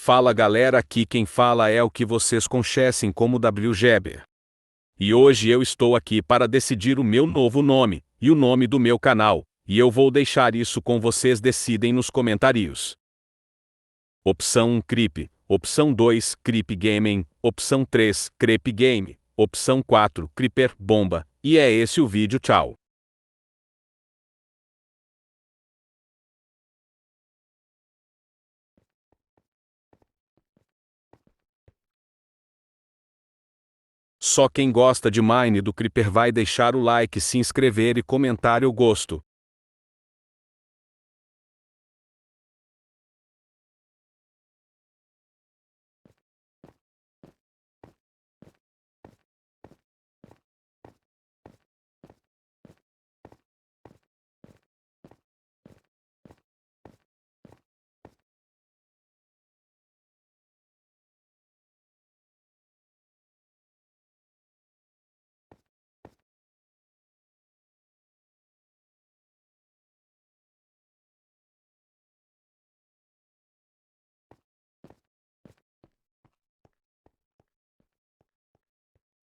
Fala galera, aqui quem fala é o que vocês conhecem como WGeber. E hoje eu estou aqui para decidir o meu novo nome, e o nome do meu canal, e eu vou deixar isso com vocês decidem nos comentários. Opção 1 Creep, opção 2 Creep Gaming, opção 3 Creep Game, opção 4 Creeper Bomba, e é esse o vídeo, tchau. Só quem gosta de Mine do Creeper vai deixar o like, se inscrever e comentar eu gosto.